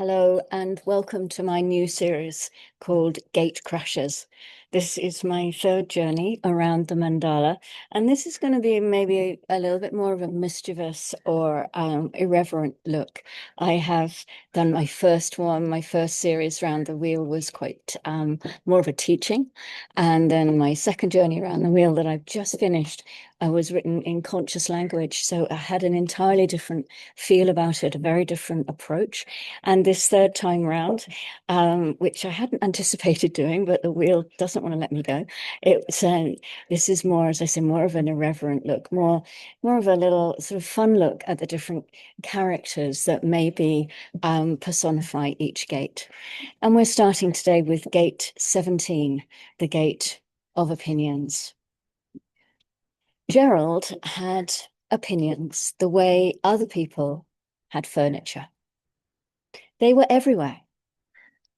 Hello and welcome to my new series called Gatecrashers. This is my third journey around the mandala, and this is going to be maybe a little bit more of a mischievous or irreverent look. I have done my first one, my first series around the wheel was quite more of a teaching, and then my second journey around the wheel that I've just finished was written in conscious language, so I had an entirely different feel about it, a very different approach. And this third time round, which I hadn't anticipated doing, but the wheel doesn't want to let me go. This is more, as I say, more of an irreverent look, more of a little sort of fun look at the different characters that maybe personify each gate. And we're starting today with gate 17, the gate of opinions. Gerald had opinions the way other people had furniture. They were everywhere.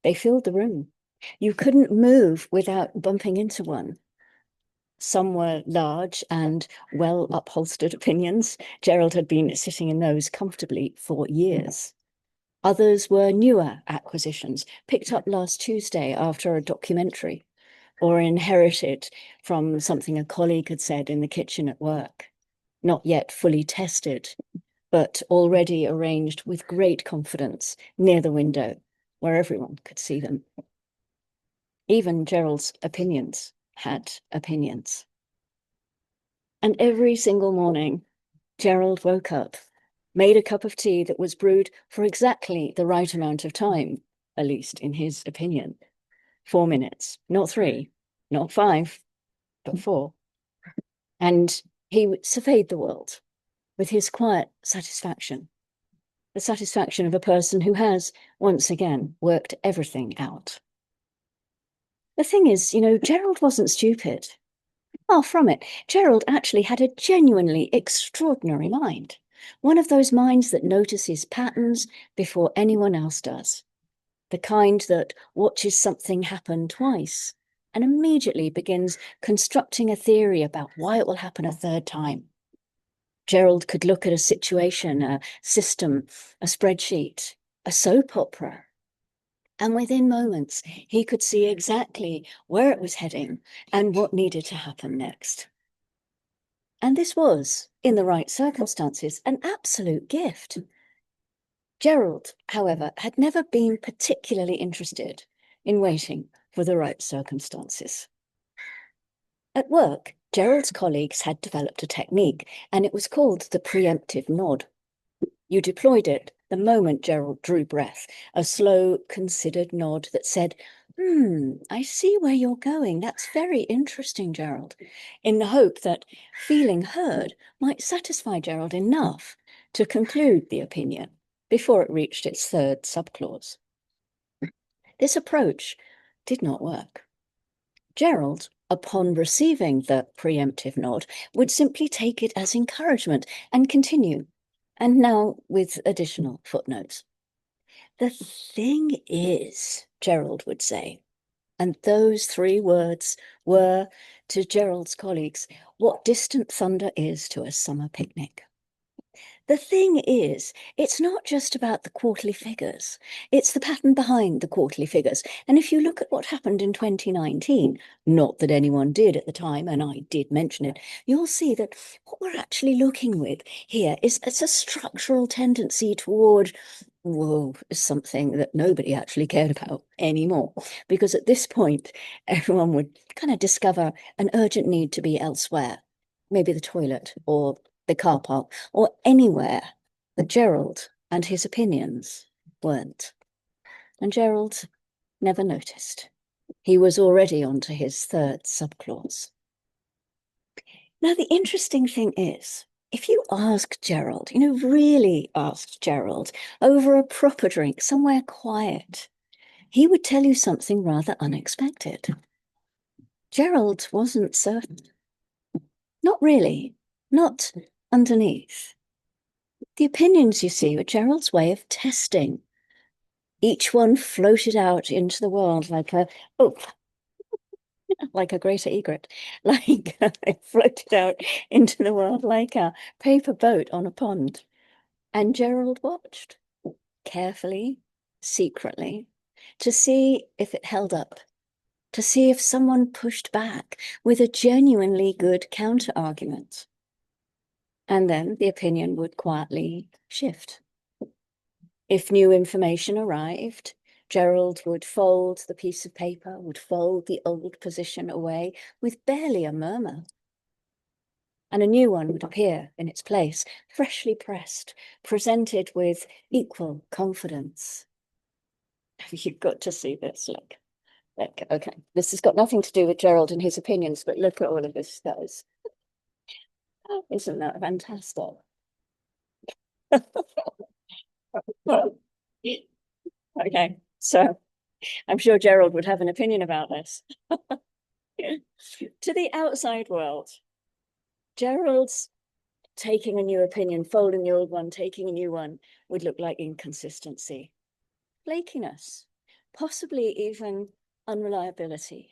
They filled the room. You couldn't move without bumping into one. Some were large and well upholstered opinions. Gerald had been sitting in those comfortably for years. Others were newer acquisitions, picked up last Tuesday after a documentary, or inherited from something a colleague had said in the kitchen at work. Not yet fully tested, but already arranged with great confidence near the window, where everyone could see them. Even Gerald's opinions had opinions. And every single morning, Gerald woke up, made a cup of tea that was brewed for exactly the right amount of time, at least in his opinion. 4 minutes, not 3, not 5, but 4. And he surveyed the world with his quiet satisfaction, the satisfaction of a person who has, once again, worked everything out. The thing is, Gerald wasn't stupid. Far from it. Gerald actually had a genuinely extraordinary mind. One of those minds that notices patterns before anyone else does. The kind that watches something happen twice and immediately begins constructing a theory about why it will happen a third time. Gerald could look at a situation, a system, a spreadsheet, a soap opera, and within moments, he could see exactly where it was heading and what needed to happen next. And this was, in the right circumstances, an absolute gift. Gerald, however, had never been particularly interested in waiting for the right circumstances. At work, Gerald's colleagues had developed a technique, and it was called the preemptive nod. You deployed it the moment Gerald drew breath, a slow, considered nod that said, I see where you're going. That's very interesting, Gerald, in the hope that feeling heard might satisfy Gerald enough to conclude the opinion before it reached its third subclause. This approach did not work. Gerald, upon receiving the preemptive nod, would simply take it as encouragement and continue, and now with additional footnotes. The thing is, Gerald would say, and those 3 words were, to Gerald's colleagues, what distant thunder is to a summer picnic. The thing is, it's not just about the quarterly figures. It's the pattern behind the quarterly figures. And if you look at what happened in 2019, not that anyone did at the time, and I did mention it, you'll see that what we're actually looking with here is it's a structural tendency toward something that nobody actually cared about anymore. Because at this point, everyone would kind of discover an urgent need to be elsewhere, maybe the toilet or the car park, or anywhere that Gerald and his opinions weren't. And Gerald never noticed. He was already on to his third subclause. Now, the interesting thing is, if you asked Gerald, really asked Gerald over a proper drink, somewhere quiet, he would tell you something rather unexpected. Gerald wasn't certain. Not really. Not underneath. The opinions, you see, were Gerald's way of testing. Each one floated out into the world like a greater egret, like it floated out into the world like a paper boat on a pond. And Gerald watched carefully, secretly to see if it held up, to see if someone pushed back with a genuinely good counter-argument. And then the opinion would quietly shift. If new information arrived, Gerald would fold the piece of paper, would fold the old position away with barely a murmur. And a new one would appear in its place, freshly pressed, presented with equal confidence. You've got to see this, look. Okay, this has got nothing to do with Gerald and his opinions, but look at all of this does. Isn't that fantastic? Okay, so I'm sure Gerald would have an opinion about this. To the outside world, Gerald's taking a new opinion, folding the old one, taking a new one, would look like inconsistency, flakiness, possibly even unreliability.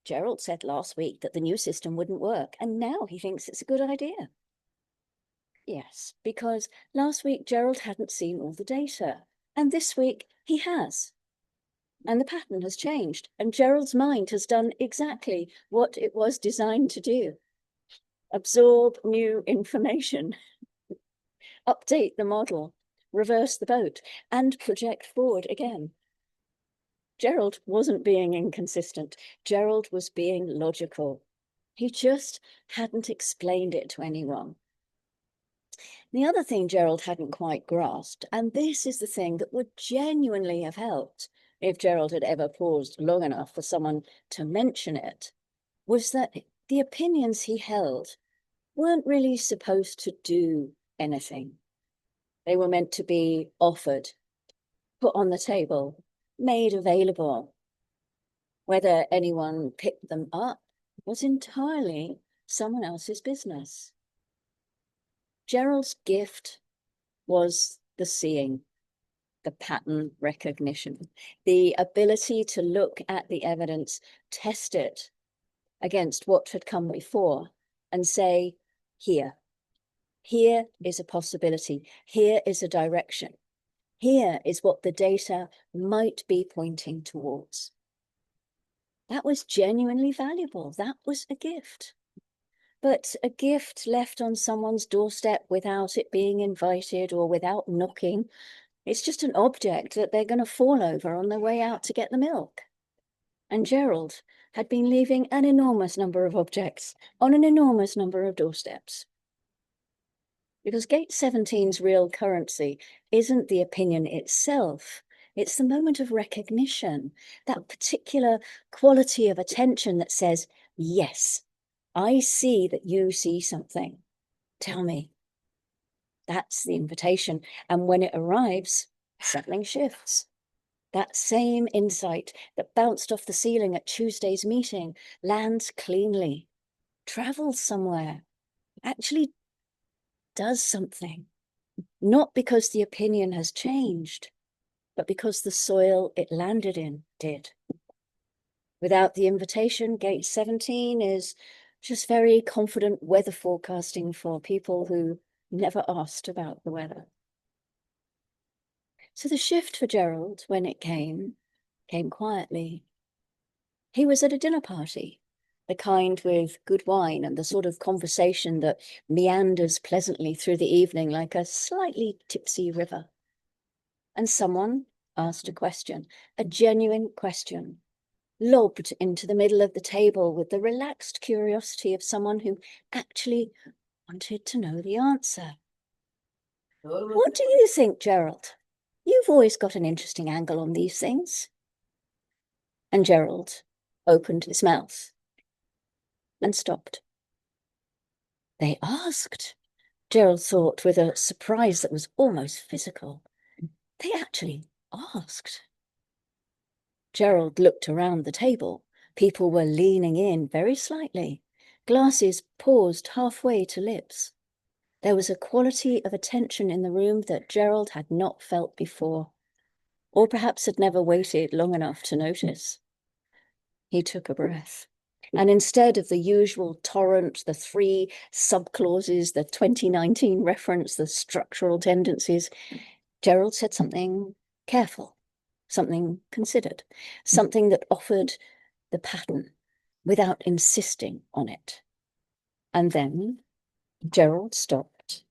Gerald said last week that the new system wouldn't work, and now he thinks it's a good idea. Yes, because last week Gerald hadn't seen all the data, and this week he has. And the pattern has changed, and Gerald's mind has done exactly what it was designed to do. Absorb new information, update the model, reverse the boat, and project forward again. Gerald wasn't being inconsistent. Gerald was being logical. He just hadn't explained it to anyone. The other thing Gerald hadn't quite grasped, and this is the thing that would genuinely have helped if Gerald had ever paused long enough for someone to mention it, was that the opinions he held weren't really supposed to do anything. They were meant to be offered, put on the table, made available. Whether anyone picked them up was entirely someone else's business. Gerald's gift was the seeing, the pattern recognition, the ability to look at the evidence, test it against what had come before, and say, here is a possibility, here is a direction, here is what the data might be pointing towards. That was genuinely valuable. That was a gift. But a gift left on someone's doorstep without it being invited or without knocking, it's just an object that they're going to fall over on their way out to get the milk. And Gerald had been leaving an enormous number of objects on an enormous number of doorsteps. Because Gate 17's real currency isn't the opinion itself, it's the moment of recognition, that particular quality of attention that says, yes, I see that you see something. Tell me. That's the invitation. And when it arrives, something shifts. That same insight that bounced off the ceiling at Tuesday's meeting lands cleanly, travels somewhere, actually does something. Not because the opinion has changed, but because the soil it landed in did. Without the invitation, Gate 17 is just very confident weather forecasting for people who never asked about the weather. So the shift for Gerald, when it came quietly. He was at a dinner party, the kind with good wine and the sort of conversation that meanders pleasantly through the evening like a slightly tipsy river. And someone asked a question, a genuine question, lobbed into the middle of the table with the relaxed curiosity of someone who actually wanted to know the answer. What do you think, Gerald? You've always got an interesting angle on these things. And Gerald opened his mouth and stopped. They asked, Gerald thought with a surprise that was almost physical. They actually asked. Gerald looked around the table. People were leaning in very slightly. Glasses paused halfway to lips. There was a quality of attention in the room that Gerald had not felt before, or perhaps had never waited long enough to notice. He took a breath. And instead of the usual torrent, the 3 subclauses, the 2019 reference, the structural tendencies, Gerald said something careful, something considered, something that offered the pattern without insisting on it. And then Gerald stopped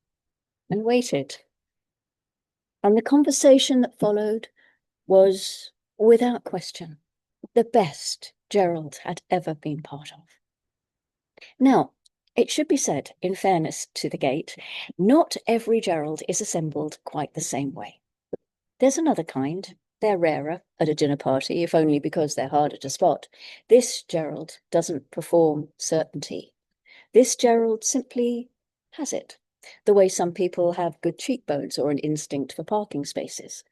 and waited. And the conversation that followed was, without question, the best Gerald had ever been part of. Now, it should be said, in fairness to the Gate, not every Gerald is assembled quite the same way. There's another kind. They're rarer at a dinner party, if only because they're harder to spot. This Gerald doesn't perform certainty. This Gerald simply has it, the way some people have good cheekbones or an instinct for parking spaces.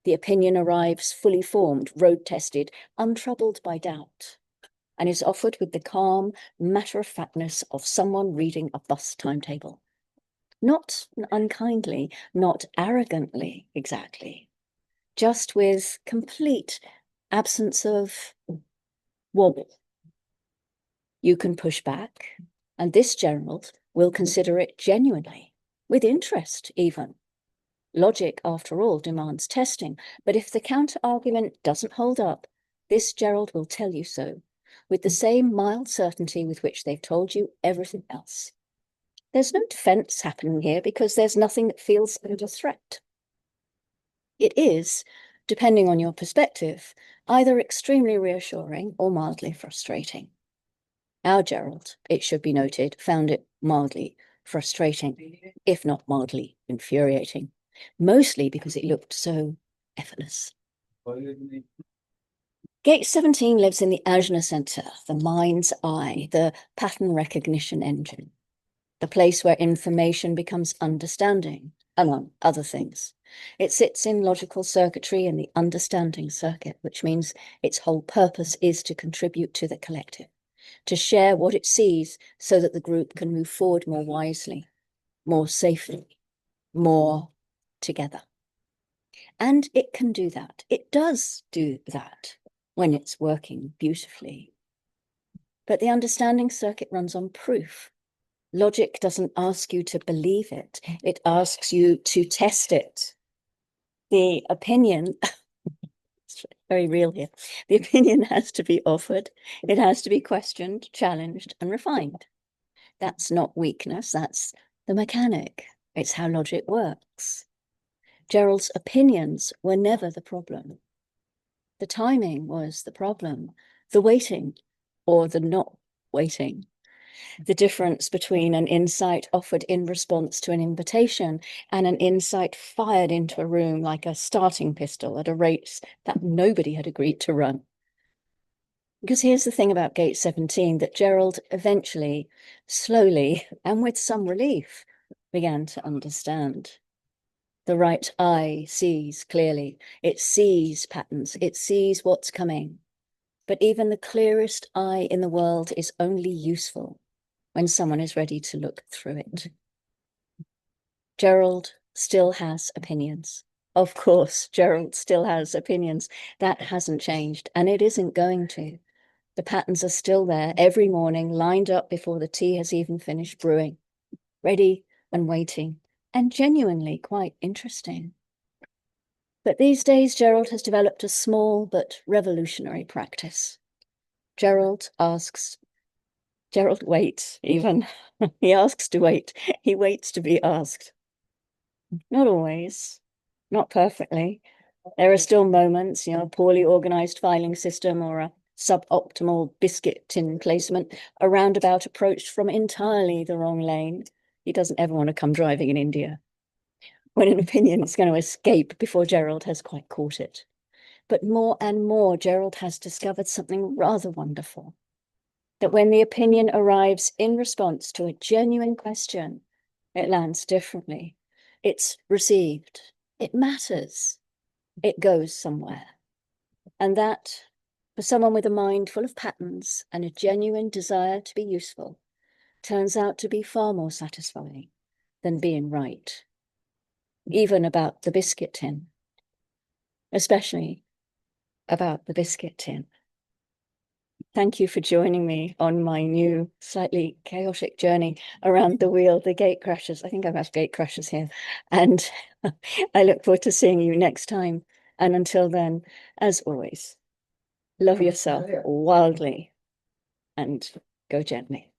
The opinion arrives fully formed, road-tested, untroubled by doubt, and is offered with the calm matter-of-factness of someone reading a bus timetable. Not unkindly, not arrogantly, exactly, just with complete absence of wobble. You can push back, and this Gerald will consider it genuinely, with interest even. Logic, after all, demands testing, but if the counter-argument doesn't hold up, this Gerald will tell you so, with the same mild certainty with which they've told you everything else. There's no defense happening here because there's nothing that feels under threat. It is, depending on your perspective, either extremely reassuring or mildly frustrating. Our Gerald, it should be noted, found it mildly frustrating, if not mildly infuriating, mostly because it looked so effortless. Gate 17 lives in the Ajna Center, the mind's eye, the pattern recognition engine, the place where information becomes understanding, among other things. It sits in logical circuitry in the understanding circuit, which means its whole purpose is to contribute to the collective, to share what it sees so that the group can move forward more wisely, more safely, more together. And it can do that. It does do that when it's working beautifully. But the understanding circuit runs on proof. Logic doesn't ask you to believe it. It asks you to test it. The opinion, it's very real here, the opinion has to be offered. It has to be questioned, challenged, and refined. That's not weakness, that's the mechanic. It's how logic works. Gerald's opinions were never the problem. The timing was the problem, the waiting or the not waiting, the difference between an insight offered in response to an invitation and an insight fired into a room like a starting pistol at a rate that nobody had agreed to run. Because here's the thing about Gate 17, that Gerald eventually, slowly, and with some relief, began to understand. The right eye sees clearly. It sees patterns. It sees what's coming. But even the clearest eye in the world is only useful when someone is ready to look through it. Gerald still has opinions. Of course, Gerald still has opinions. That hasn't changed, and it isn't going to. The patterns are still there every morning, lined up before the tea has even finished brewing, ready and waiting, and genuinely quite interesting. But these days, Gerald has developed a small but revolutionary practice. Gerald waits even. He asks to wait. He waits to be asked. Not always, not perfectly. There are still moments, a poorly organized filing system or a suboptimal biscuit tin placement, a roundabout approach from entirely the wrong lane. He doesn't ever want to come driving in India, when an opinion is going to escape before Gerald has quite caught it. But more and more, Gerald has discovered something rather wonderful, that when the opinion arrives in response to a genuine question, it lands differently. It's received. It matters. It goes somewhere. And that, for someone with a mind full of patterns and a genuine desire to be useful, turns out to be far more satisfying than being right. Even about the biscuit tin. Especially about the biscuit tin. Thank you for joining me on my new, slightly chaotic journey around the wheel, the Gatecrashers. I think I have Gatecrashers here. And I look forward to seeing you next time And until then, as always, love yourself wildly and go gently.